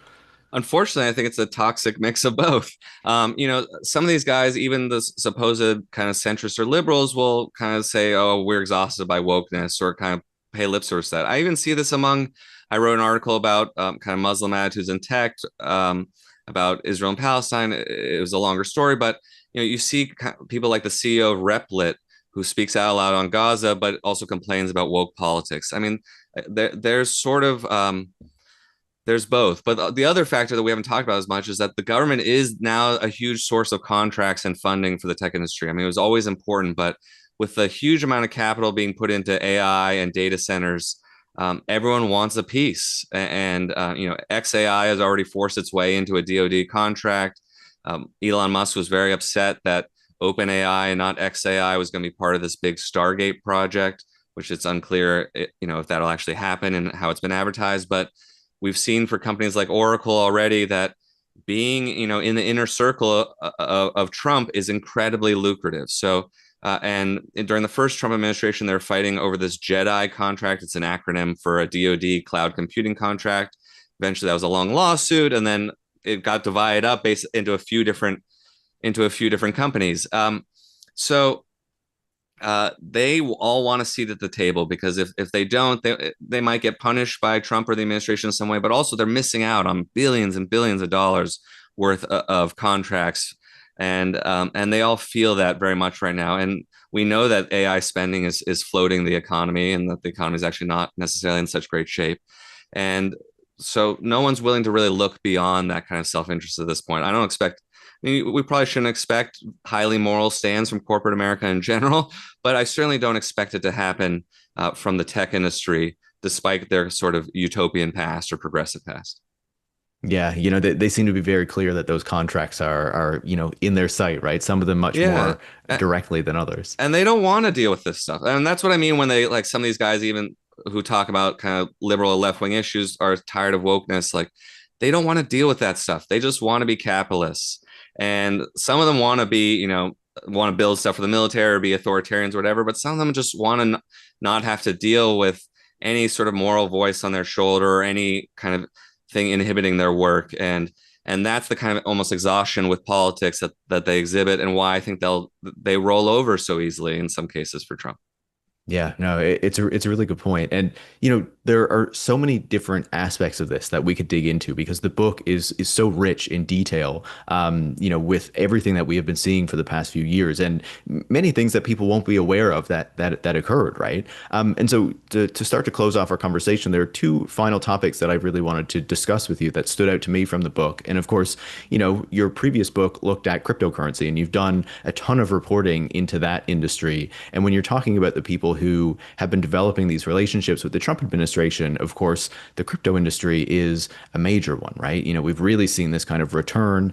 Unfortunately, I think it's a toxic mix of both. Some of these guys, even the supposed kind of centrists or liberals, will kind of say, "Oh, we're exhausted by wokeness," or kind of pay lip service to that. I even see this I wrote an article about kind of Muslim attitudes in tech, about Israel and Palestine. It was a longer story, but you see people like the CEO of Replit, who speaks out loud on Gaza, but also complains about woke politics. I mean, there's sort of there's both. But the other factor that we haven't talked about as much is that the government is now a huge source of contracts and funding for the tech industry. I mean, it was always important, but with the huge amount of capital being put into AI and data centers, everyone wants a piece. And XAI has already forced its way into a DoD contract. Elon Musk was very upset that OpenAI and not XAI was going to be part of this big Stargate project, which it's unclear, if that'll actually happen and how it's been advertised. But we've seen for companies like Oracle already that being, in the inner circle of Trump is incredibly lucrative. So, and during the first Trump administration, they're fighting over this JEDI contract. It's an acronym for a DoD cloud computing contract. Eventually, that was a long lawsuit, and then it got divided up based into a few different companies. So they all want a seat at the table, because if they don't, they might get punished by Trump or the administration in some way, but also they're missing out on billions and billions of dollars worth of contracts. And they all feel that very much right now. And we know that AI spending is floating the economy, and that the economy is actually not necessarily in such great shape. And so no one's willing to really look beyond that kind of self-interest at this point. I don't expect, we probably shouldn't expect highly moral stands from corporate America in general, but I certainly don't expect it to happen from the tech industry, despite their sort of utopian past or progressive past. Yeah, they seem to be very clear that those contracts are in their sight, right? Some of them much Yeah. more directly than others. And they don't want to deal with this stuff. And that's what I mean when they, like, some of these guys even who talk about kind of liberal or left-wing issues are tired of wokeness. Like, they don't want to deal with that stuff. They just want to be capitalists. And some of them want to be, want to build stuff for the military or be authoritarians or whatever, but some of them just want to not have to deal with any sort of moral voice on their shoulder or any kind of thing inhibiting their work. And that's the kind of almost exhaustion with politics that they exhibit, and why I think they roll over so easily in some cases for Trump. Yeah, no, it's a really good point. And, there are so many different aspects of this that we could dig into, because the book is so rich in detail, with everything that we have been seeing for the past few years, and many things that people won't be aware of that occurred, right? And so to start to close off our conversation, there are two final topics that I really wanted to discuss with you that stood out to me from the book. And of course, your previous book looked at cryptocurrency, and you've done a ton of reporting into that industry. And when you're talking about the people who have been developing these relationships with the Trump administration, of course, the crypto industry is a major one, right? We've really seen this kind of return.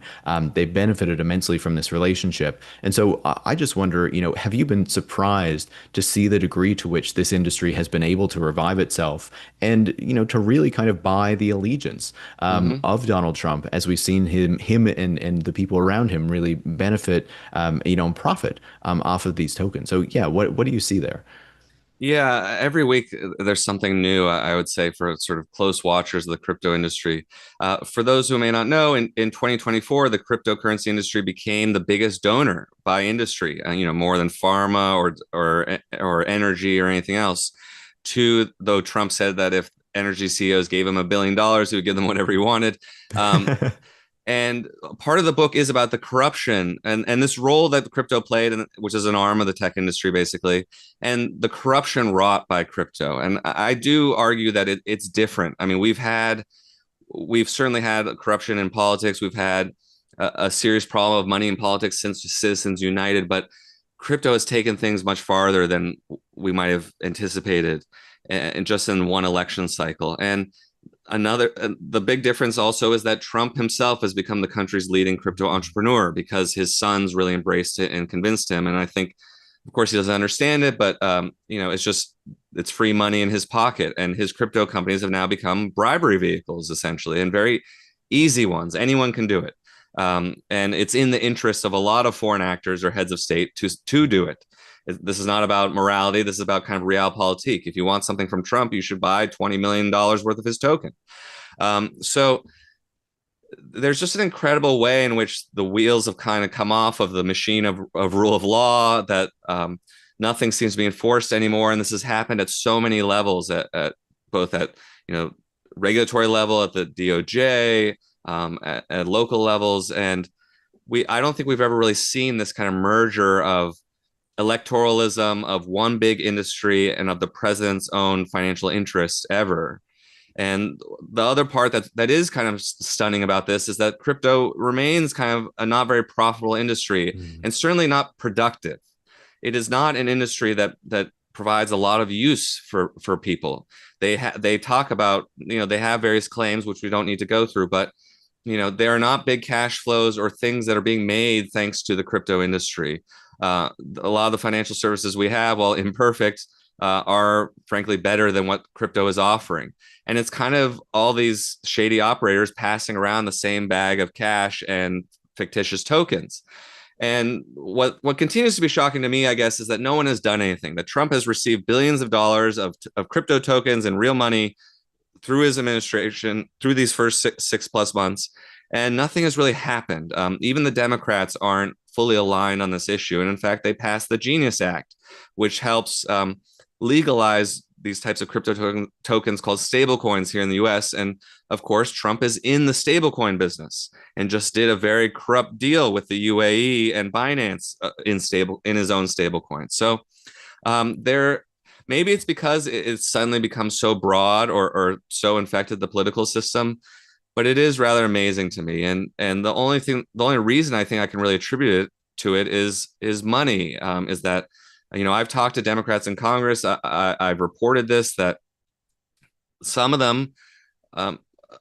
They've benefited immensely from this relationship. And so I just wonder, have you been surprised to see the degree to which this industry has been able to revive itself and, to really kind of buy the allegiance of Donald Trump, as we've seen him and the people around him really benefit, and profit off of these tokens. So yeah, what do you see there? Yeah, every week there's something new, I would say, for sort of close watchers of the crypto industry. For those who may not know, in 2024, the cryptocurrency industry became the biggest donor by industry, more than pharma or energy or anything else. Though Trump said that if energy CEOs gave him $1 billion, he would give them whatever he wanted. And part of the book is about the corruption and this role that crypto played, which is an arm of the tech industry, basically, and the corruption wrought by crypto. And I do argue that it's different. I mean, we've certainly had corruption in politics. We've had a serious problem of money in politics since Citizens United, but crypto has taken things much farther than we might have anticipated, and just in one election cycle. And the big difference also is that Trump himself has become the country's leading crypto entrepreneur, because his sons really embraced it and convinced him. And I think, of course, he doesn't understand it, but it's free money in his pocket, and his crypto companies have now become bribery vehicles, essentially, and very easy ones. Anyone can do it, and it's in the interest of a lot of foreign actors or heads of state to do it. This is not about morality. This is about kind of realpolitik. If you want something from Trump, you should buy $20 million worth of his token. So there's just an incredible way in which the wheels have kind of come off of the machine of rule of law, that nothing seems to be enforced anymore. And this has happened at so many levels, at both at regulatory level, at the DOJ, at local levels. And I don't think we've ever really seen this kind of merger of electoralism, of one big industry, and of the president's own financial interests ever. And the other part that is kind of stunning about this is that crypto remains kind of a not very profitable industry, and certainly not productive. It is not an industry that provides a lot of use for people. They talk about, they have various claims, which we don't need to go through, but there are not big cash flows or things that are being made thanks to the crypto industry. A lot of the financial services we have, while imperfect, are frankly better than what crypto is offering. And it's kind of all these shady operators passing around the same bag of cash and fictitious tokens. And what continues to be shocking to me, I guess, is that no one has done anything. That Trump has received billions of dollars of crypto tokens and real money through his administration, through these first six plus months, and nothing has really happened. Even the Democrats aren't fully aligned on this issue. And in fact, they passed the Genius Act, which helps legalize these types of crypto tokens called stablecoins here in the US. And of course, Trump is in the stablecoin business and just did a very corrupt deal with the UAE and Binance in his own stablecoin. So there, maybe it's because it's suddenly become so broad or so infected the political system, but it is rather amazing to me. And the only reason I think I can really attribute it to it is money. Is that, you know, I've talked to Democrats in Congress. I've reported this, that some of them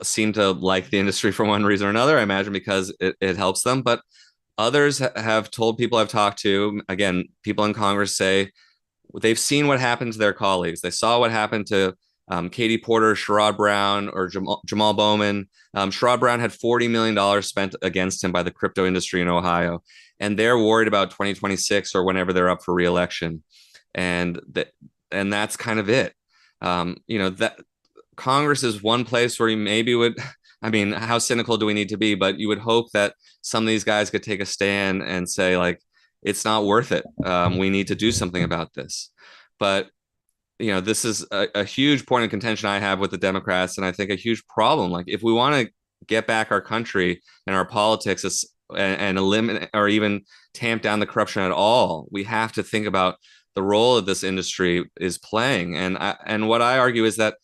seem to like the industry for one reason or another, I imagine because it helps them. But others have told people I've talked to, again, people in Congress say they've seen what happened to their colleagues. They saw what happened to Katie Porter, Sherrod Brown, or Jamal Bowman. Sherrod Brown had $40 million spent against him by the crypto industry in Ohio. And they're worried about 2026 or whenever they're up for reelection. And that's kind of it. You know, that Congress is one place where you maybe would, I mean, how cynical do we need to be? But you would hope that some of these guys could take a stand and say, like, it's not worth it. We need to do something about this. But, you know, this is a huge point of contention I have with the Democrats, and I think a huge problem. Like, if we want to get back our country and our politics and eliminate or even tamp down the corruption at all, we have to think about the role that this industry is playing. And what I argue is that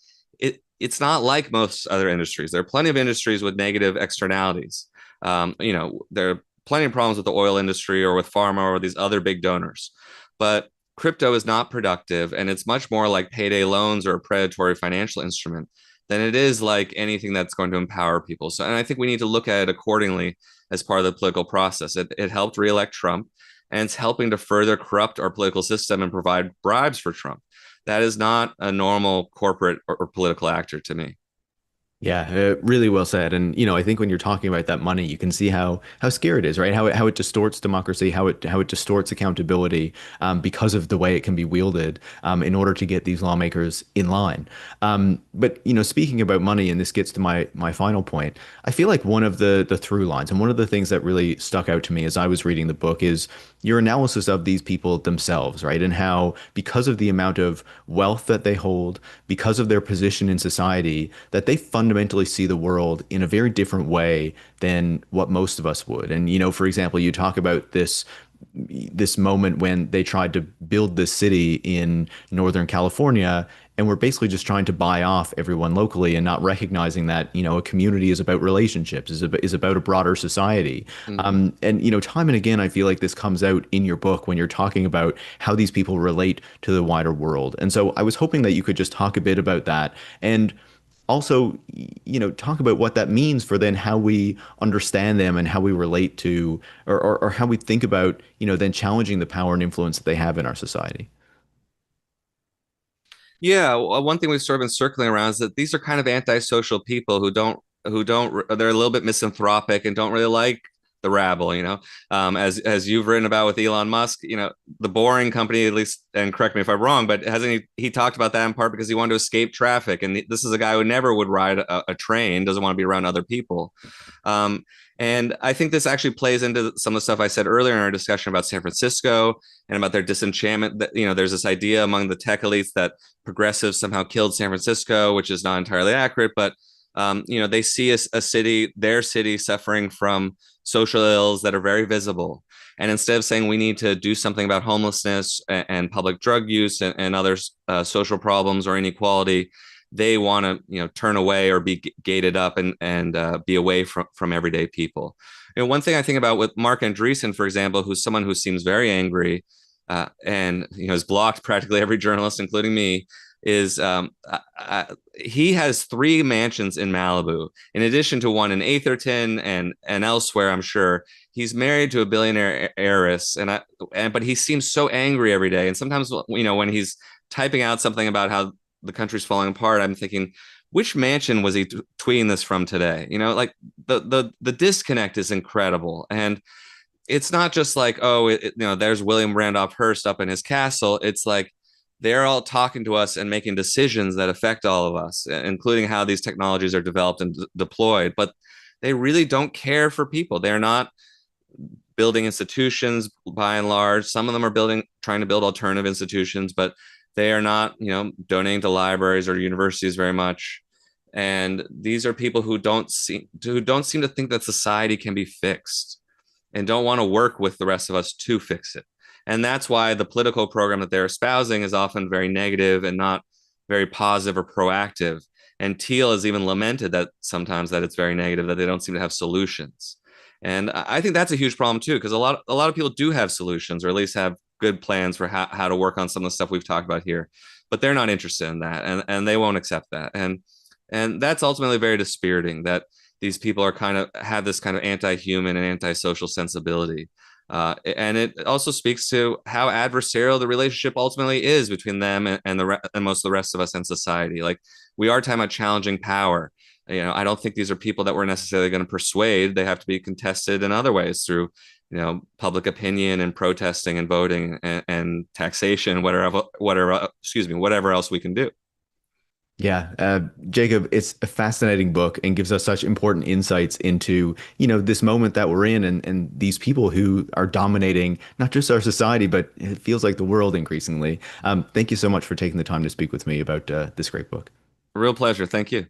it's not like most other industries. There are plenty of industries with negative externalities. You know, there are plenty of problems with the oil industry or with pharma or these other big donors. But crypto is not productive, and it's much more like payday loans or a predatory financial instrument than it is like anything that's going to empower people. So, and I think we need to look at it accordingly as part of the political process. It helped reelect Trump, and it's helping to further corrupt our political system and provide bribes for Trump. That is not a normal corporate or political actor to me. Yeah, really well said. And you know, I think when you're talking about that money, you can see how scary it is, right? How it distorts democracy, how it distorts accountability, because of the way it can be wielded, in order to get these lawmakers in line. But you know, speaking about money, and this gets to my final point, I feel like one of the through lines and one of the things that really stuck out to me as I was reading the book is your analysis of these people themselves, right? And how, because of the amount of wealth that they hold, because of their position in society, that they fundamentally see the world in a very different way than what most of us would. And, you know, for example, you talk about this moment when they tried to build this city in Northern California, and we're basically just trying to buy off everyone locally and not recognizing that, you know, a community is about relationships, is about a broader society. And, you know, time and again, I feel like this comes out in your book when you're talking about how these people relate to the wider world. And so I was hoping that you could just talk a bit about that, and also, you know, talk about what that means for then how we understand them and how we relate to, or how we think about, you know, then challenging the power and influence that they have in our society. Yeah, well, one thing we've sort of been circling around is that these are kind of antisocial people they're a little bit misanthropic and don't really like the rabble, you know. As you've written about with Elon Musk, you know, the Boring Company, at least, and correct me if I'm wrong, but hasn't he talked about that in part because he wanted to escape traffic, and this is a guy who never would ride a train, doesn't want to be around other people. And I think this actually plays into some of the stuff I said earlier in our discussion about San Francisco and about their disenchantment. That, you know, there's this idea among the tech elites that progressives somehow killed San Francisco, which is not entirely accurate, but you know, they see their city suffering from social ills that are very visible. And instead of saying we need to do something about homelessness and public drug use and other social problems or inequality, they want to, you know, turn away or be gated up and be away from everyday people. You know, one thing I think about with Mark Andreessen, for example, who's someone who seems very angry and, you know, has blocked practically every journalist, including me, is he has 3 mansions in Malibu, in addition to one in Atherton and elsewhere. I'm sure he's married to a billionaire heiress, but he seems so angry every day. And sometimes, you know, when he's typing out something about how the country's falling apart, I'm thinking, which mansion was he tweeting this from today? Like the disconnect is incredible. And it's not just like, oh, there's William Randolph Hearst up in his castle. It's like they're all talking to us and making decisions that affect all of us, including how these technologies are developed and deployed. But they really don't care for people. They're not building institutions by and large. Some of them are trying to build alternative institutions, but they are not, donating to libraries or universities very much. And these are people who don't seem to think that society can be fixed and don't want to work with the rest of us to fix it. And that's why the political program that they're espousing is often very negative and not very positive or proactive. And Thiel has even lamented that sometimes that it's very negative, that they don't seem to have solutions. And I think that's a huge problem too, because a lot of people do have solutions, or at least have good plans for how to work on some of the stuff we've talked about here, but they're not interested in that, and they won't accept that. And that's ultimately very dispiriting, that these people have this kind of anti-human and anti-social sensibility. And it also speaks to how adversarial the relationship ultimately is between them and most of the rest of us in society. Like, we are talking about challenging power. I don't think these are people that we're necessarily going to persuade. They have to be contested in other ways through, public opinion and protesting and voting and taxation, whatever else we can do. Yeah, Jacob, it's a fascinating book and gives us such important insights into, this moment that we're in, and these people who are dominating not just our society, but it feels like the world increasingly. Thank you so much for taking the time to speak with me about this great book. A real pleasure. Thank you.